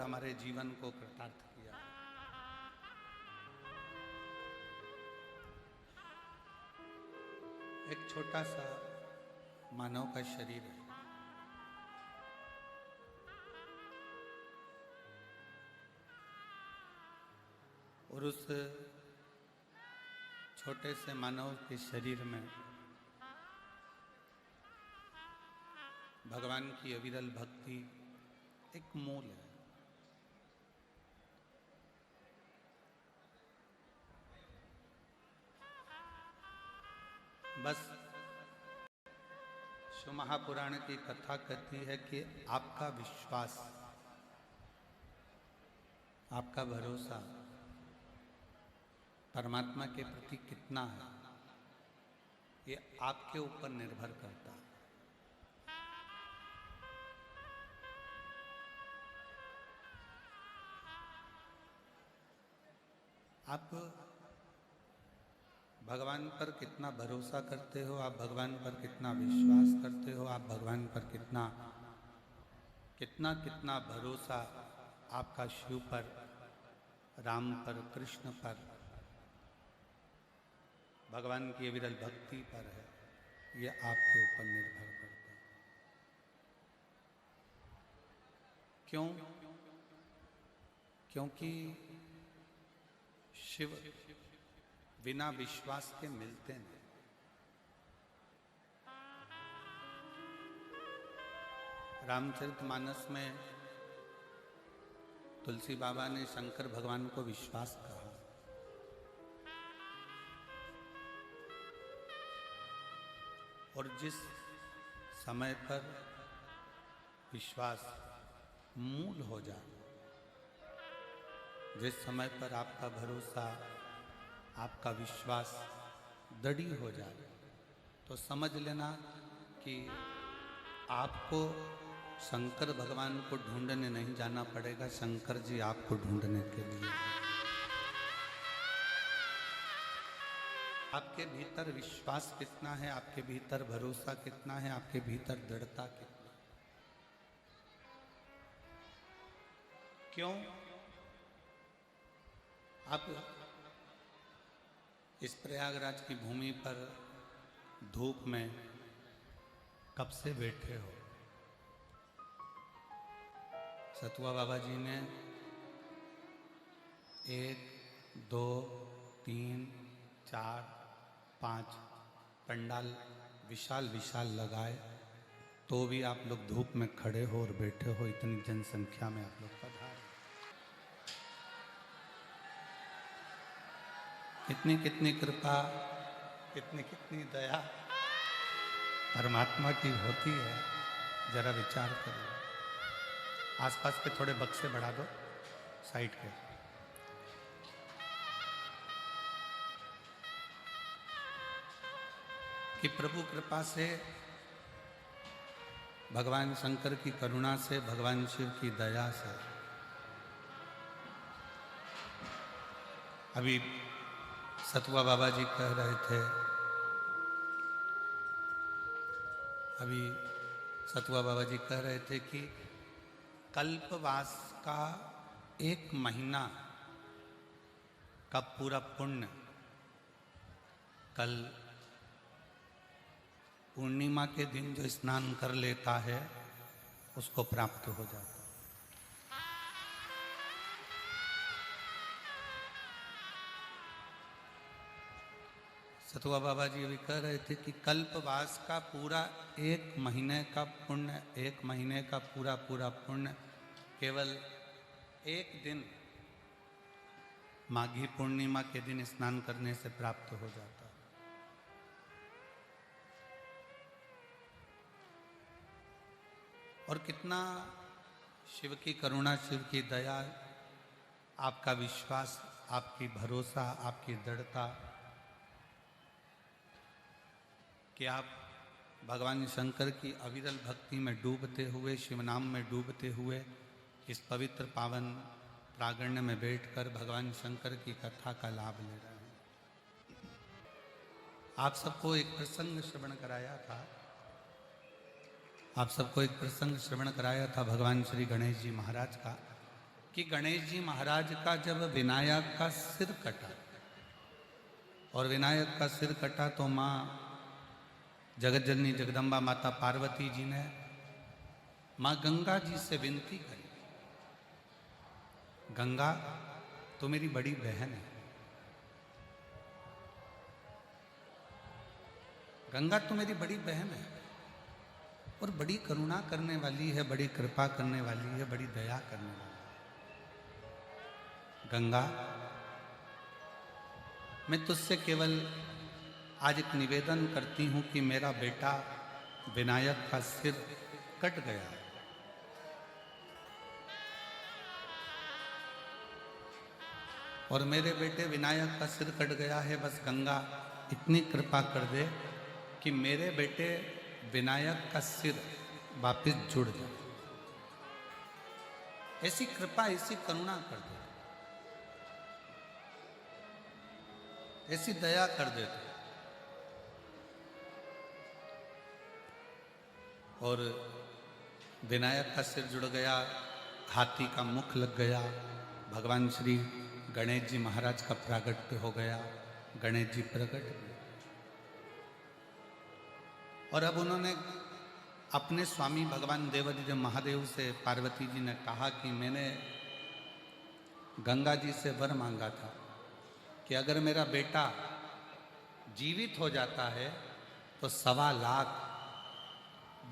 हमारे जीवन को कृतार्थ किया। एक छोटा सा मानव का शरीर है, और उस छोटे से मानव के शरीर में भगवान की अविरल भक्ति एक मूल है। बस शिव महापुराण की कथा कहती है कि आपका विश्वास, आपका भरोसा परमात्मा के प्रति कितना है, ये आपके ऊपर निर्भर करता है। आप भगवान पर कितना भरोसा करते हो, आप भगवान पर कितना विश्वास करते हो, आप भगवान पर कितना कितना कितना भरोसा आपका शिव पर, राम पर, कृष्ण पर, भगवान की अविरल भक्ति पर है, ये आपके ऊपर निर्भर करता है। क्यों? क्योंकि शिव बिना विश्वास के मिलते नहीं। रामचरितमानस में तुलसी बाबा ने शंकर भगवान को विश्वास कहा, और जिस समय पर विश्वास मूल हो जाए, जिस समय पर आपका भरोसा, आपका विश्वास दृढ़ हो जाए, तो समझ लेना कि आपको शंकर भगवान को ढूंढने नहीं जाना पड़ेगा, शंकर जी आपको ढूंढने के लिए। आपके भीतर विश्वास कितना है, आपके भीतर भरोसा कितना है, आपके भीतर दृढ़ता कितना। क्यों? आप इस प्रयागराज की भूमि पर धूप में कब से बैठे हो? सतुआ बाबा जी ने 1, 2, 3, 4, 5 पंडाल विशाल विशाल लगाए, तो भी आप लोग धूप में खड़े हो और बैठे हो। इतनी जनसंख्या में आप लोग पधारे। कितनी कितनी कृपा, कितनी कितनी दया परमात्मा की होती है, जरा विचार करो। आसपास के थोड़े बक्से बढ़ा दो, साइड के। कि प्रभु कृपा से, भगवान शंकर की करुणा से, भगवान शिव की दया से अभी सतुआ बाबा जी कह रहे थे, अभी सतुआ बाबा जी कह रहे थे कि कल्पवास का 1 महीना का पूरा पुण्य कल पूर्णिमा के दिन जो स्नान कर लेता है उसको प्राप्त हो जाता है। सतुआ बाबा जी अभी कह रहे थे कि कल्पवास का पूरा 1 महीने का पुण्य, 1 महीने का पूरा पूरा पुण्य केवल एक दिन माघी पूर्णिमा के दिन स्नान करने से प्राप्त हो जाता है। और कितना शिव की करुणा, शिव की दया, आपका विश्वास, आपकी भरोसा, आपकी दृढ़ता कि आप भगवान शंकर की अविरल भक्ति में डूबते हुए, शिव नाम में डूबते हुए इस पवित्र पावन प्रांगण में बैठकर भगवान शंकर की कथा का लाभ ले रहे हैं। आप सबको एक प्रसंग श्रवण कराया था, आप सबको एक प्रसंग श्रवण कराया था भगवान श्री गणेश जी महाराज का, कि गणेश जी महाराज का जब विनायक का सिर कटा और विनायक का सिर कटा तो माँ जगत जननी जगदम्बा माता पार्वती जी ने माँ गंगा जी से विनती करी, गंगा तो मेरी बड़ी बहन है, गंगा तो मेरी बड़ी बहन है और बड़ी करुणा करने वाली है, बड़ी कृपा करने वाली है, बड़ी दया करने वाली है। गंगा, मैं तुझसे केवल आज एक निवेदन करती हूं कि मेरा बेटा विनायक का सिर कट गया है और मेरे बेटे विनायक का सिर कट गया है। बस गंगा इतनी कृपा कर दे कि मेरे बेटे विनायक का सिर वापस जुड़ जाए। ऐसी कृपा, ऐसी करुणा कर दे, ऐसी दया कर दे। और विनायक का सिर जुड़ गया, हाथी का मुख लग गया, भगवान श्री गणेश जी महाराज का प्रागट्य हो गया, गणेश जी प्रकट हुए और अब उन्होंने अपने स्वामी भगवान देवादिदेव महादेव से पार्वती जी ने कहा कि मैंने गंगा जी से वर मांगा था कि अगर मेरा बेटा जीवित हो जाता है तो 1.25 लाख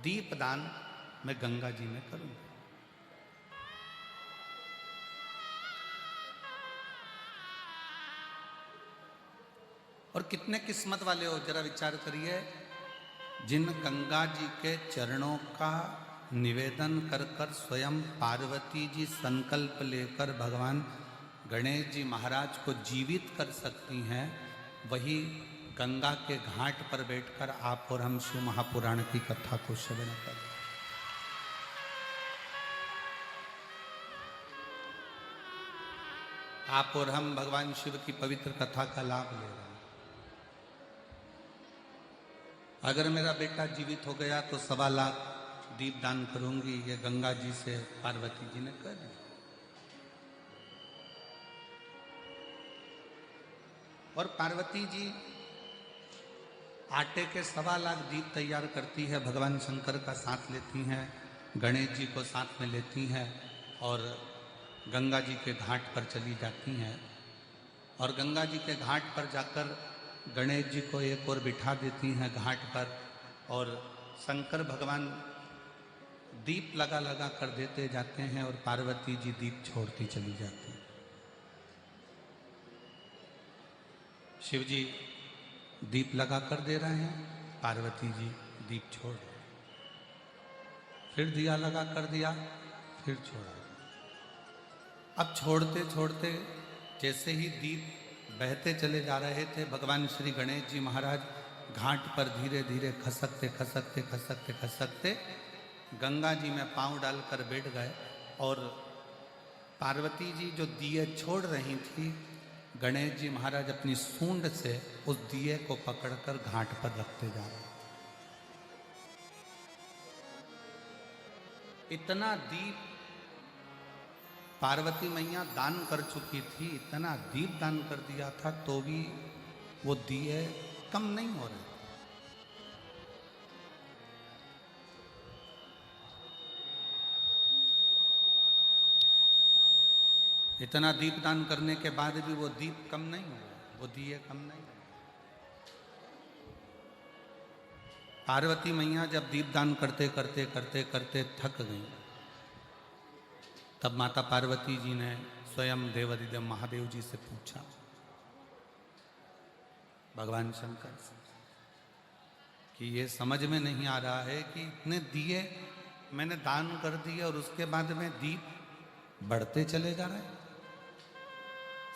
दीपदान मैं गंगा जी में करूंगा। और कितने किस्मत वाले हो, जरा विचार करिए, जिन गंगा जी के चरणों का निवेदन कर कर स्वयं पार्वती जी संकल्प लेकर भगवान गणेश जी महाराज को जीवित कर सकती हैं, वही गंगा के घाट पर बैठकर आप और हम शिव महापुराण की कथा को श्रवण करें। आप और हम भगवान शिव की पवित्र कथा का लाभ ले रहे हैं। अगर मेरा बेटा जीवित हो गया तो 1.25 लाख दीपदान करूंगी, ये गंगा जी से पार्वती जी ने कर दिया। और पार्वती जी आटे के 1.25 लाख दीप तैयार करती है, भगवान शंकर का साथ लेती हैं, गणेश जी को साथ में लेती हैं और गंगा जी के घाट पर चली जाती हैं। और गंगा जी के घाट पर जाकर गणेश जी को एक और बिठा देती हैं घाट पर और शंकर भगवान दीप लगा लगा कर देते जाते हैं और पार्वती जी दीप छोड़ती चली जाती हैं। शिव जी दीप लगा कर दे रहे हैं, पार्वती जी दीप छोड़ रहे हैं, फिर दिया लगा कर दिया, फिर छोड़ा। अब छोड़ते छोड़ते जैसे ही दीप बहते चले जा रहे थे, भगवान श्री गणेश जी महाराज घाट पर धीरे धीरे खसकते खसकते खसकते खसकते गंगा जी में पांव डालकर बैठ गए और पार्वती जी जो दिए छोड़ रही थी, गणेश जी महाराज अपनी सूंड से उस दिए को पकड़कर घाट पर रखते जा रहे। इतना दीप पार्वती मैया दान कर चुकी थी, इतना दीप दान कर दिया था, तो भी वो दिए कम नहीं हो रहे। इतना दीप दान करने के बाद भी वो दीप कम नहीं हो रहे, वो दिए कम नहीं हो रहे। पार्वती मैया जब दीप दान करते करते करते करते थक गई, तब माता पार्वती जी ने स्वयं देवादिदेव महादेव जी से पूछा, भगवान शंकर से, कि ये समझ में नहीं आ रहा है कि इतने दिए मैंने दान कर दिए और उसके बाद में दीप बढ़ते चले जा रहे हैं।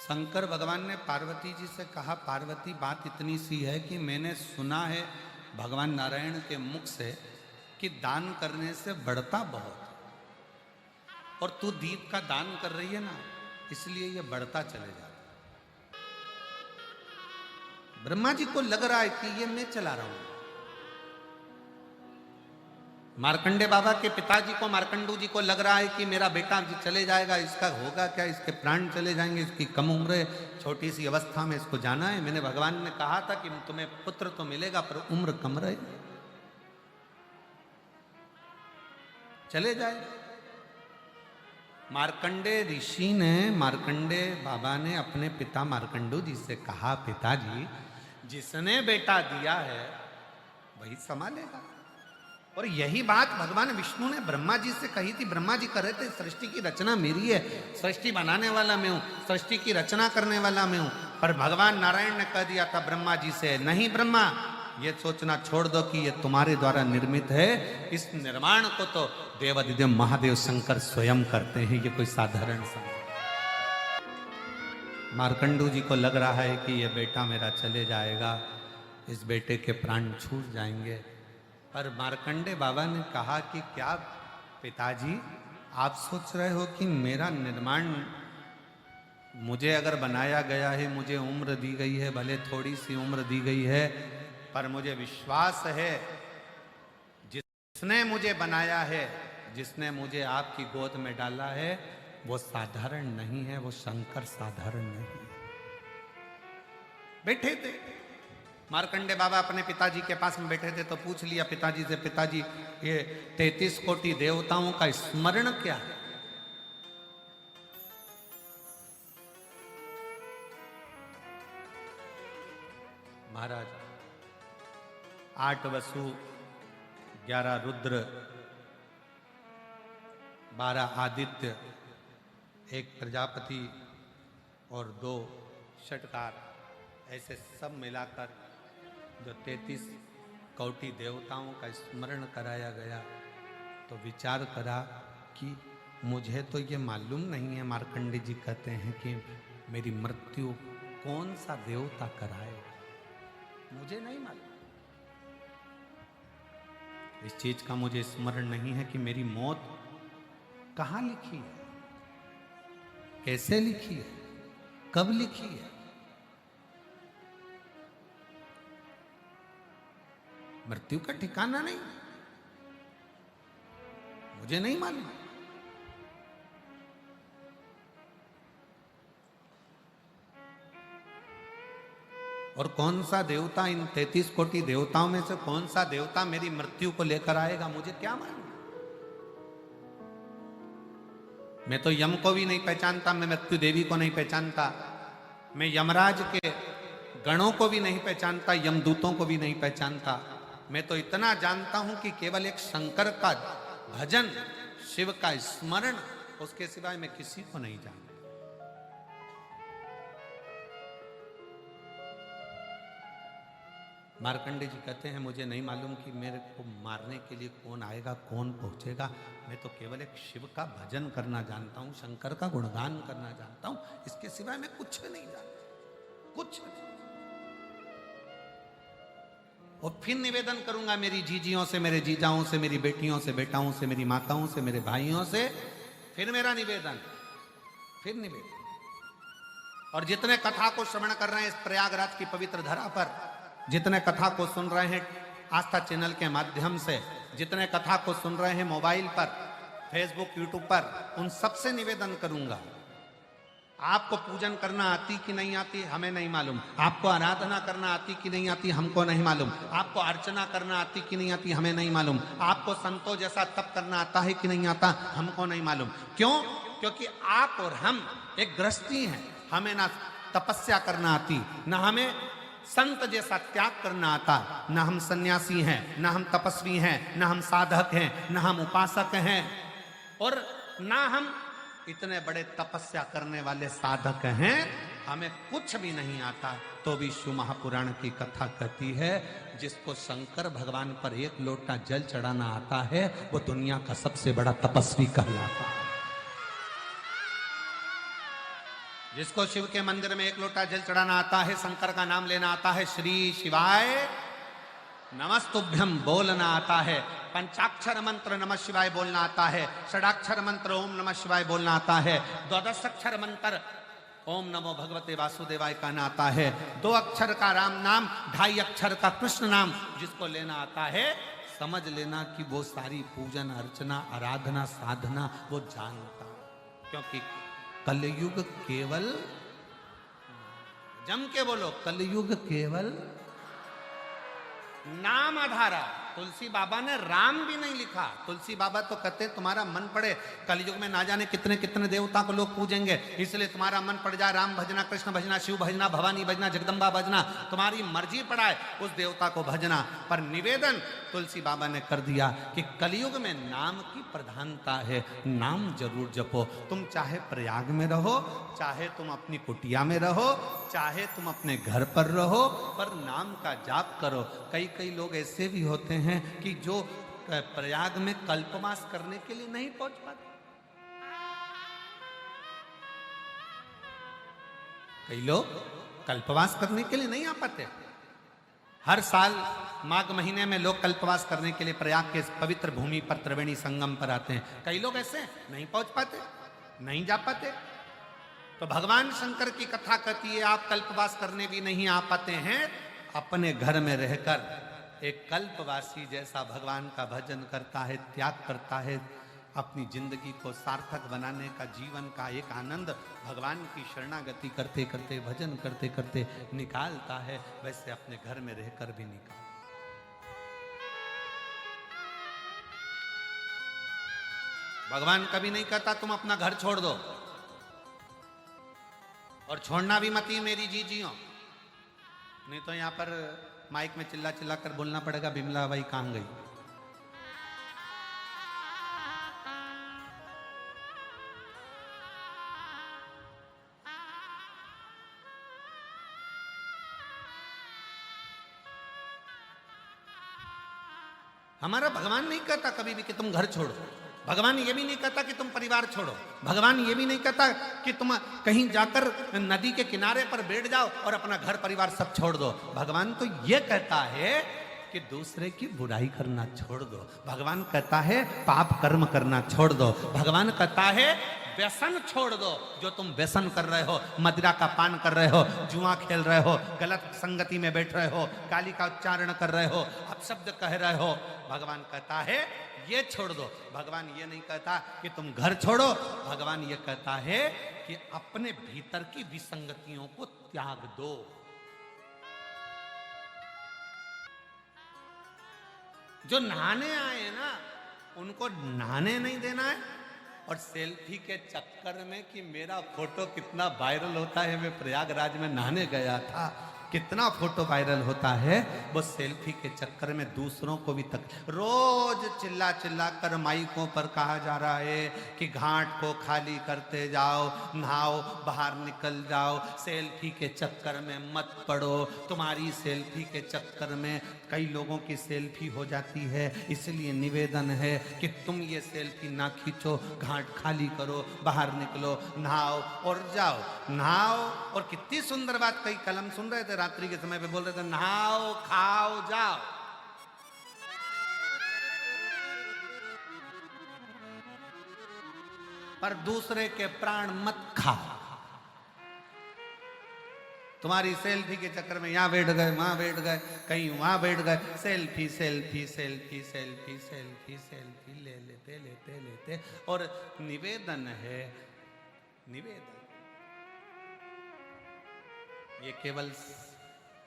शंकर भगवान ने पार्वती जी से कहा, पार्वती बात इतनी सी है कि मैंने सुना है भगवान नारायण के मुख से कि दान करने से बढ़ता बहुत, और तू दीप का दान कर रही है ना, इसलिए ये बढ़ता चले जा रहा है। ब्रह्मा जी को लग रहा है कि ये मैं चला रहा हूं, मार्कंडे बाबा के पिताजी को, मार्कंडू जी को लग रहा है कि मेरा बेटा चले जाएगा, इसका होगा क्या, इसके प्राण चले जाएंगे, इसकी कम उम्र है, छोटी सी अवस्था में इसको जाना है। मैंने भगवान ने कहा था कि तुम्हें पुत्र तो मिलेगा पर उम्र कम रहे, चले जाए। मार्कंडे ऋषि ने, मार्कंडे बाबा ने अपने पिता मार्कंडू जी से कहा, पिताजी जिसने बेटा दिया है वही संभालेगा। और यही बात भगवान विष्णु ने ब्रह्मा जी से कही थी। ब्रह्मा जी कह रहे थे सृष्टि की रचना मेरी है, सृष्टि बनाने वाला मैं हूं, सृष्टि की रचना करने वाला मैं हूं। पर भगवान नारायण ने कह दिया था ब्रह्मा जी से, नहीं ब्रह्मा, ये सोचना छोड़ दो कि ये तुम्हारे द्वारा निर्मित है, इस निर्माण को तो देवादिदेव महादेव शंकर स्वयं करते हैं, ये कोई साधारण सा। मार्कंडू जी को लग रहा है कि ये बेटा मेरा चले जाएगा, इस बेटे के प्राण छूट जाएंगे। पर मार्कंडे बाबा ने कहा कि क्या पिताजी आप सोच रहे हो कि मेरा निर्माण, मुझे अगर बनाया गया है, मुझे उम्र दी गई है, भले थोड़ी सी उम्र दी गई है, पर मुझे विश्वास है जिसने मुझे बनाया है, जिसने मुझे आपकी गोद में डाला है, वो साधारण नहीं है, वो शंकर साधारण नहीं है। बैठे थे मार्कंडे बाबा अपने पिताजी के पास में बैठे थे, तो पूछ लिया पिताजी से, पिताजी ये 33 कोटि देवताओं का स्मरण क्या है? महाराज 8 वसु, 11 रुद्र, 12 आदित्य, 1 प्रजापति और 2 षटकार, ऐसे सब मिलाकर जो 33 कोटि देवताओं का स्मरण कराया गया। तो विचार करा कि मुझे तो ये मालूम नहीं है, मार्कंडे जी कहते हैं कि मेरी मृत्यु कौन सा देवता कराएगा, मुझे नहीं मालूम। इस चीज का मुझे स्मरण नहीं है कि मेरी मौत कहाँ लिखी है, कैसे लिखी है, कब लिखी है। मृत्यु का ठिकाना नहीं, मुझे नहीं मालूम। और कौन सा देवता, इन 33 कोटि देवताओं में से कौन सा देवता मेरी मृत्यु को लेकर आएगा, मुझे क्या मालूम। मैं तो यम को भी नहीं पहचानता, मैं मृत्यु देवी को नहीं पहचानता, मैं यमराज के गणों को भी नहीं पहचानता, यमदूतों को भी नहीं पहचानता। मैं तो इतना जानता हूं कि केवल एक शंकर का भजन, शिव का स्मरण, उसके सिवाय मैं किसी को नहीं जानता। मार्कंडे जी कहते हैं मुझे नहीं मालूम कि मेरे को मारने के लिए कौन आएगा, कौन पहुंचेगा। मैं तो केवल एक शिव का भजन करना जानता हूं, शंकर का गुणगान करना जानता हूं, इसके सिवाय मैं कुछ नहीं जानता, कुछ नहीं। और फिर निवेदन करूंगा मेरी जीजियों से, मेरे जीजाओं से, मेरी बेटियों से, बेटाओं से, मेरी माताओं से, मेरे भाइयों से, फिर मेरा निवेदन, फिर निवेदन। और जितने कथा को श्रवण कर रहे हैं इस प्रयागराज की पवित्र धरा पर, जितने कथा को सुन रहे हैं आस्था चैनल के माध्यम से, जितने कथा को सुन रहे हैं मोबाइल पर, फेसबुक, यूट्यूब पर, उन सबसे निवेदन करूंगा, आपको पूजन करना आती कि नहीं आती हमें नहीं मालूम, आपको आराधना करना आती कि नहीं आती हमको नहीं मालूम, आपको अर्चना करना आती कि नहीं आती हमें नहीं मालूम, आपको संतों जैसा तप करना आता है कि नहीं आता हमको नहीं मालूम। क्यों? क्योंकि आप और हम एक गृहस्थी हैं, हमें ना तपस्या करना आती, ना हमें संत जैसा त्याग करना आता, ना हम सन्यासी हैं, ना हम तपस्वी हैं, ना हम साधक हैं, ना हम उपासक हैं, और ना हम इतने बड़े तपस्या करने वाले साधक हैं। हमें कुछ भी नहीं आता, तो भी शिव महापुराण की कथा कहती है जिसको शंकर भगवान पर 1 लोटा जल चढ़ाना आता है वो दुनिया का सबसे बड़ा तपस्वी कहलाता है। जिसको शिव के मंदिर में 1 लोटा जल चढ़ाना आता है, शंकर का नाम लेना आता है, श्री शिवाय नमस्तुभ्यम बोलना आता है, पंचाक्षर मंत्र नमः शिवाय बोलना आता है, षडाक्षर मंत्र ओम नमः शिवाय बोलना आता है, 12 अक्षर मंत्र ओम नमो भगवते वासुदेवाय कहना आता है, 2 अक्षर का राम नाम, 2.5 अक्षर का कृष्ण नाम जिसको लेना आता है, समझ लेना कि वो सारी पूजन अर्चना आराधना साधना वो जानता, क्योंकि कलयुग केवल, जम के बोलो, कलयुग केवल नाम आधारा। तुलसी बाबा ने राम भी नहीं लिखा। तुलसी बाबा तो कहते तुम्हारा मन पड़े, कलयुग में ना जाने कितने कितने देवता को लोग पूजेंगे, इसलिए तुम्हारा मन पड़ जाए राम भजना, कृष्ण भजना, शिव भजना, भवानी भजना, जगदम्बा भजना, तुम्हारी मर्जी पड़ाए उस देवता को भजना। पर निवेदन तुलसी बाबा ने कर दिया कि कलयुग में नाम की प्रधानता है, नाम जरूर जपो। तुम चाहे प्रयाग में रहो, चाहे तुम अपनी कुटिया में रहो, चाहे तुम अपने घर पर रहो, पर नाम का जाप करो। कई कई लोग ऐसे भी होते हैं कि जो प्रयाग में कल्पवास करने के लिए नहीं पहुंच पाते। कई लोग कल्पवास करने के लिए नहीं आ पाते। हर साल माघ महीने में लोग कल्पवास करने के लिए प्रयाग के पवित्र भूमि पर त्रिवेणी संगम पर आते हैं। कई लोग ऐसे नहीं पहुंच पाते, नहीं जा पाते। तो भगवान शंकर की कथा कहती है आप कल्पवास करने भी नहीं आ पाते हैं, अपने घर में रहकर एक कल्पवासी जैसा भगवान का भजन करता है, त्याग करता है, अपनी जिंदगी को सार्थक बनाने का, जीवन का एक आनंद भगवान की शरणागति करते करते, भजन करते करते निकालता है, वैसे अपने घर में रहकर भी निकाल। भगवान कभी नहीं कहता तुम अपना घर छोड़ दो, और छोड़ना भी मत ही मेरी जीजियों, नहीं तो यहां पर माइक में चिल्ला चिल्ला कर बोलना पड़ेगा बिमला बाई कहां गई। हमारा भगवान नहीं कहता कभी भी कि तुम घर छोड़ो। भगवान ये भी नहीं कहता कि तुम परिवार छोड़ो। भगवान ये भी नहीं कहता कि तुम कहीं जाकर नदी के किनारे पर बैठ जाओ और अपना घर परिवार सब छोड़ दो। भगवान तो ये कहता है कि दूसरे की बुराई करना छोड़ दो। भगवान कहता है पाप कर्म करना छोड़ दो। भगवान कहता है व्यसन छोड़ दो। जो तुम व्यसन कर रहे हो, मदिरा का पान कर रहे हो, जुआ खेल रहे हो, गलत संगति में बैठ रहे हो, गाली का उच्चारण कर रहे हो, अपशब्द कह रहे हो, भगवान कहता है ये छोड़ दो। भगवान ये नहीं कहता कि तुम घर छोड़ो। भगवान ये कहता है कि अपने भीतर की विसंगतियों को त्याग दो। जो नहाने आए ना उनको नहाने नहीं देना है, और सेल्फी के चक्कर में कि मेरा फोटो कितना वायरल होता है, मैं प्रयागराज में नहाने गया था, कितना फोटो वायरल होता है, वो सेल्फी के चक्कर में दूसरों को भी तक रोज चिल्ला चिल्ला कर माइकों पर कहा जा रहा है कि घाट को खाली करते जाओ, नहाओ, बाहर निकल जाओ, सेल्फी के चक्कर में मत पड़ो। तुम्हारी सेल्फी के चक्कर में कई लोगों की सेल्फी हो जाती है, इसलिए निवेदन है कि तुम ये सेल्फी ना खींचो, घाट खाली करो, बाहर निकलो, नहाओ और जाओ। नहाओ, और कितनी सुंदर बात कई कलम सुन रहे थे रात्रि के समय पे, बोल रहे थे नहाओ खाओ जाओ। पर दूसरे के प्राण मत खाओ। तुम्हारी सेल्फी के चक्कर में यहां बैठ गए, वहां बैठ गए, कहीं वहां बैठ गए, selfie selfie selfie selfie selfie selfie ले लेते लेते लेते। और निवेदन है, निवेदन, ये केवल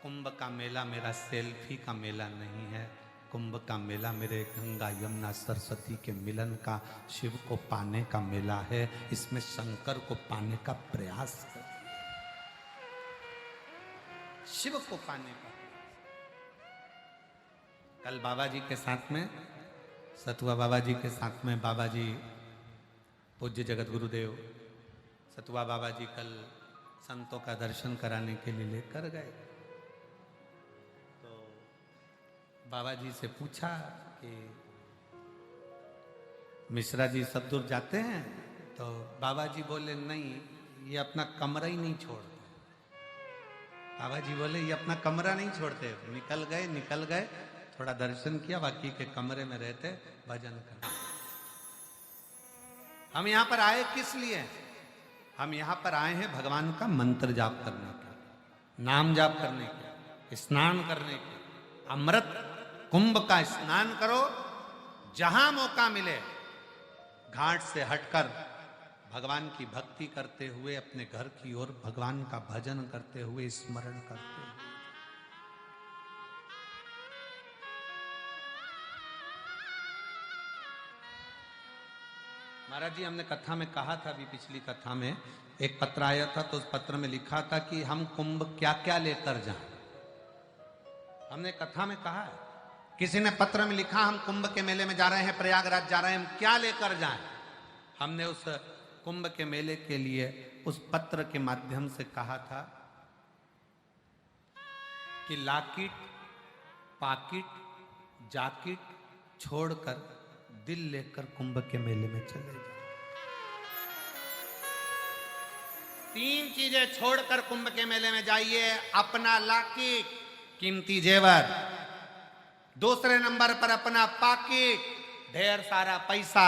कुंभ का मेला मेरा सेल्फी का मेला नहीं है। कुंभ का मेला मेरे गंगा यमुना सरस्वती के मिलन का, शिव को पाने का मेला है। इसमें शंकर को पाने का प्रयास कर, शिव को पाने का। कल बाबा जी के साथ में, सतुआ बाबा जी के साथ में, बाबा जी पूज्य जगत गुरुदेव सतुआ बाबा जी कल संतों का दर्शन कराने के लिए लेकर गए। तो बाबा जी से पूछा कि मिश्रा जी सब दूर जाते हैं? तो बाबा जी बोले नहीं, ये अपना कमरा ही नहीं छोड़ते। बाबा जी बोले ये अपना कमरा नहीं छोड़ते। निकल गए, थोड़ा दर्शन किया, बाकी के कमरे में रहते, भजन करते। हम यहाँ पर आए किस लिए? हम यहाँ पर आए हैं भगवान का मंत्र जाप करने के, नाम जाप करने के, स्नान करने के, अमृत कुंभ का स्नान करो, जहां मौका मिले घाट से हटकर भगवान की भक्ति करते हुए अपने घर की ओर भगवान का भजन करते हुए, स्मरण करते हुए। महाराज जी, हमने कथा में कहा था, अभी पिछली कथा में एक पत्र आया था, तो उस पत्र में लिखा था कि हम कुंभ क्या क्या लेकर जाएं। हमने कथा में कहा है, किसी ने पत्र में लिखा हम कुंभ के मेले में जा रहे हैं, प्रयागराज जा रहे हैं, हम क्या लेकर जाएं। हमने उस कुंभ के मेले के लिए उस पत्र के माध्यम से कहा था कि लाकिट, पाकिट, जाकिट छोड़कर दिल लेकर कुंभ के मेले में चले जाओ। 3 चीजें छोड़कर कुंभ के मेले में जाइए। अपना लाकिट, कीमती जेवर, दूसरे नंबर पर अपना पाकिट, ढेर सारा पैसा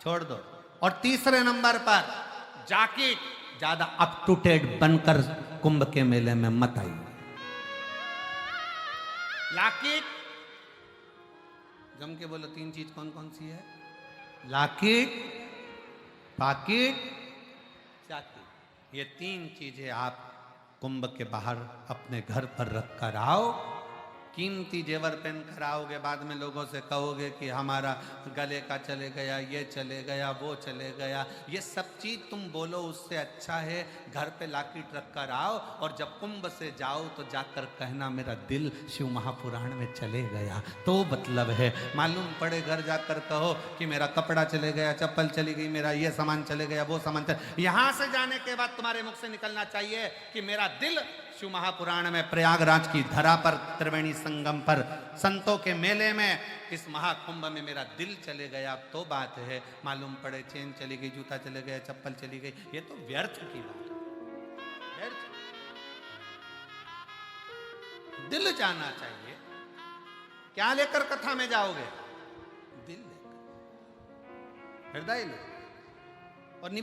छोड़ दो, और तीसरे नंबर पर जाकिट, ज्यादा अप टू डेट बनकर कुंभ के मेले में मत आइए। लाकिट, जम के बोलो 3 चीज कौन कौन सी है? Locket, pocket, jacket. ये 3 चीजें आप कुंभ के बाहर अपने घर पर रख कर आओ। कीमती जेवर पहन कर आओगे, बाद में लोगों से कहोगे कि हमारा गले का चले गया, ये चले गया, वो चले गया। ये सब चीज तुम बोलो, उससे अच्छा है घर पे लाकिट रख कर आओ, और जब कुंभ से जाओ तो जाकर कहना मेरा दिल शिव महापुराण में चले गया, तो मतलब है। मालूम पड़े घर जाकर कहो कि मेरा कपड़ा चले गया, चप्पल चली गई, मेरा ये सामान चले गया, वो सामान चले। यहां से जाने के बाद तुम्हारे मुख से निकलना चाहिए कि मेरा दिल शिव महापुराण में, प्रयागराज की धरा पर, त्रिवेणी संगम पर, संतों के मेले में, इस महाकुंभ में मेरा दिल चले गया, तो बात है। मालूम पड़े चेन चली गई, जूता चले गया, चप्पल चली गई, ये तो व्यर्थ की बात है। व्यर्थ। दिल जाना चाहिए। क्या लेकर कथा में जाओगे? दिल लेकर, हृदय लेकर।